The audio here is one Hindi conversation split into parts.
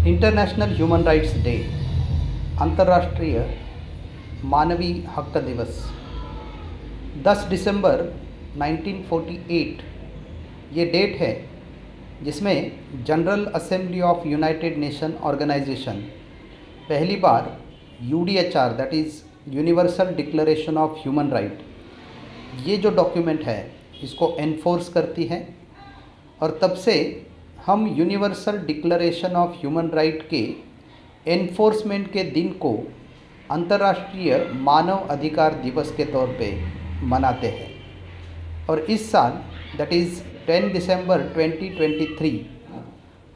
इंटरनेशनल ह्यूमन राइट्स डे, अंतर्राष्ट्रीय मानवी हक दिवस 10 दिसंबर 1948 ये डेट है जिसमें General Assembly of United Nation Organisation पहली बार U D H R that is Universal declaration of human Right ये जो डॉक्यूमेंट है इसको एनफोर्स करती है। और तब से हम universal declaration of human right के एनफोर्समेंट के दिन को अंतर्राष्ट्रीय मानव अधिकार दिवस के तौर पे मनाते हैं। और इस साल दैट इज़ 10 दिसंबर 2023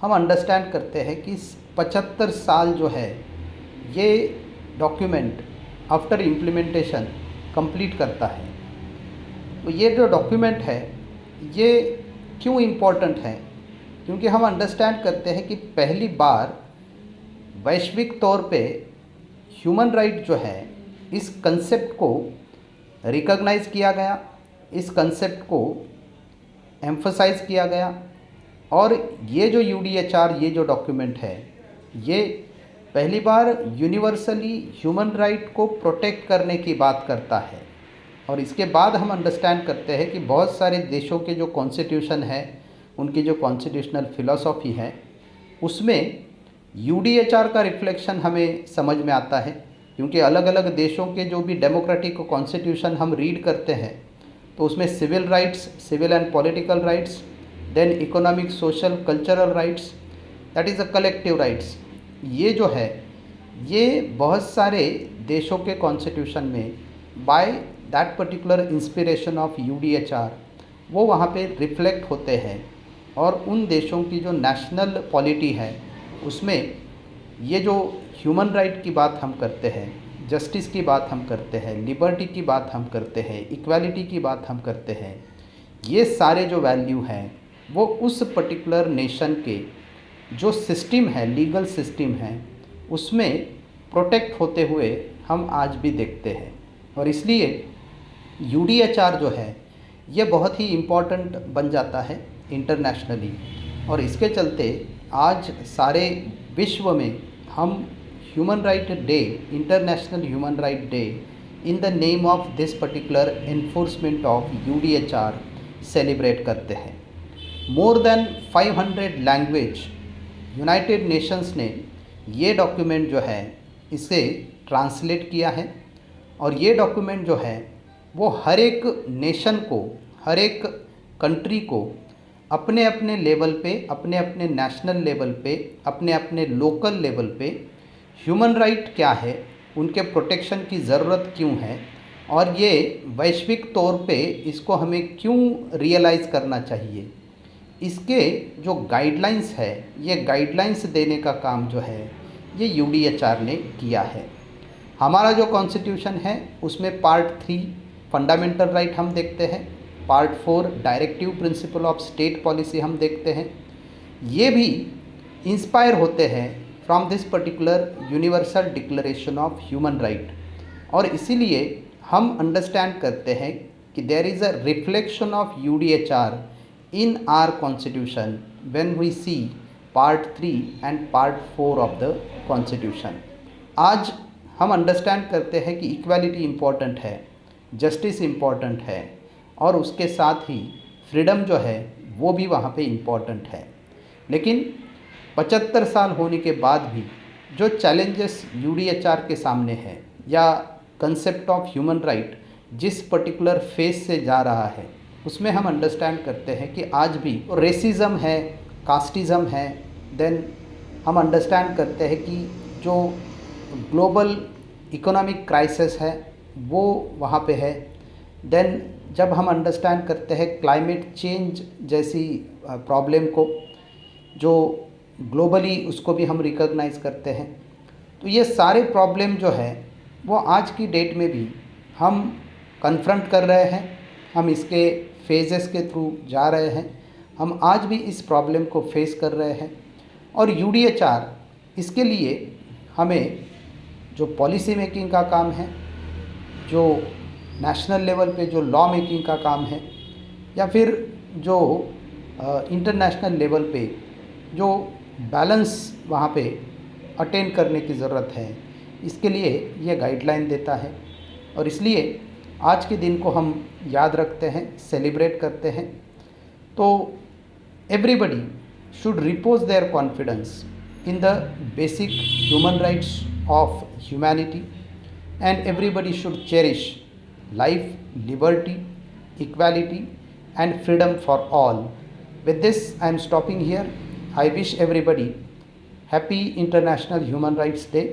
हम अंडरस्टैंड करते हैं कि 75 साल जो है ये डॉक्यूमेंट आफ्टर इम्प्लीमेंटेशन कंप्लीट करता है। तो ये जो डॉक्यूमेंट है ये क्यों इम्पोर्टेंट है, क्योंकि हम अंडरस्टैंड करते हैं कि पहली बार वैश्विक तौर पे ह्यूमन राइट जो है इस कंसेप्ट को रिकॉग्नाइज किया गया, इस कंसेप्ट को एम्फसाइज किया गया। और ये जो यूडीएचआर ये जो डॉक्यूमेंट है ये पहली बार यूनिवर्सली ह्यूमन राइट को प्रोटेक्ट करने की बात करता है। और इसके बाद हम अंडरस्टैंड करते हैं कि बहुत सारे देशों के जो कॉन्स्टिट्यूशन है, उनकी जो कॉन्स्टिट्यूशनल फिलॉसफी है, उसमें यूडीएचआर का रिफ्लेक्शन हमें समझ में आता है। क्योंकि अलग अलग देशों के जो भी डेमोक्रेटिक कॉन्स्टिट्यूशन हम रीड करते हैं तो उसमें civil rights, civil and political rights, then economic, social, cultural rights, that is a collective rights, ये जो है ये बहुत सारे देशों के कॉन्स्टिट्यूशन में by that particular inspiration of UDHR वो वहाँ पे रिफ्लेक्ट होते हैं। और उन देशों की जो नेशनल पॉलिटी है उसमें ये जो ह्यूमन राइट की बात हम करते हैं, जस्टिस की बात हम करते हैं, लिबर्टी की बात हम करते हैं, इक्वालिटी की बात हम करते हैं, ये सारे जो वैल्यू हैं वो उस पर्टिकुलर नेशन के जो सिस्टम है, लीगल सिस्टम है, उसमें प्रोटेक्ट होते हुए हम आज भी देखते हैं। और इसलिए यूडीएचआर जो है ये बहुत ही इम्पॉर्टेंट बन जाता है इंटरनेशनली। और इसके चलते आज सारे विश्व में हम human right day, international human right day in the name of this particular enforcement of UDHR celebrate करते हैं। More than 500 language United Nations ने ये डॉक्यूमेंट जो है इसे ट्रांसलेट किया है। और ये डॉक्यूमेंट जो है वो हर एक नेशन को, हर एक कंट्री को अपने अपने लेवल पे, अपने अपने नेशनल लेवल पे, अपने अपने लोकल लेवल पे ह्यूमन राइट क्या है, उनके प्रोटेक्शन की ज़रूरत क्यों है, और ये वैश्विक तौर पे इसको हमें क्यों रियलाइज़ करना चाहिए, इसके जो गाइडलाइंस है ये गाइडलाइंस देने का काम जो है ये यूडीएचआर ने किया है। हमारा जो कॉन्स्टिट्यूशन है उसमें पार्ट 3 फंडामेंटल राइट हम देखते हैं, part 4 directive principle of state policy हम देखते हैं। ये भी इंस्पायर होते हैं from this particular universal declaration of human right. और इसीलिए हम अंडरस्टैंड करते हैं कि there is a reflection of UDHR in our constitution when we see part 3 and part 4 of the constitution। आज हम अंडरस्टैंड करते हैं कि इक्वालिटी इम्पॉर्टेंट है, जस्टिस इम्पॉर्टेंट है, और उसके साथ ही फ्रीडम जो है वो भी वहाँ पे इम्पॉर्टेंट है। लेकिन 75 साल होने के बाद भी जो चैलेंजेस यूडीएचआर के सामने है या कंसेप्ट ऑफ ह्यूमन राइट जिस पर्टिकुलर फेज से जा रहा है उसमें हम अंडरस्टैंड करते हैं कि आज भी रेसिज्म है, कास्टिज़म है, देन हम अंडरस्टैंड करते हैं कि जो ग्लोबल इकोनॉमिक क्राइसिस है वो वहाँ पे है। देन जब हम अंडरस्टैंड करते हैं क्लाइमेट चेंज जैसी प्रॉब्लम को जो ग्लोबली उसको भी हम रिकॉग्नाइज करते हैं। तो ये सारे प्रॉब्लम जो है वो आज की डेट में भी हम कन्फ्रंट कर रहे हैं, हम इसके फेजेस के थ्रू जा रहे हैं, हम आज भी इस प्रॉब्लम को फेस कर रहे हैं। और यूडीएचआर इसके लिए हमें जो पॉलिसी मेकिंग का काम है, जो नेशनल लेवल पे जो लॉ मेकिंग का काम है, या फिर जो इंटरनेशनल लेवल पे जो बैलेंस वहाँ पे अटेन करने की ज़रूरत है। इसके लिए ये गाइडलाइन देता है और इसलिए आज के दिन को हम याद रखते हैं, सेलिब्रेट करते हैं। तो everybody should repose their confidence in the basic human rights of humanity, and everybody should cherish life, liberty, equality, and freedom for all. With this, I am stopping here. I wish everybody happy International Human Rights Day.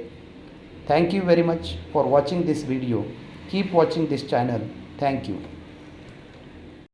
Thank you very much for watching this video. Keep watching this channel. Thank you.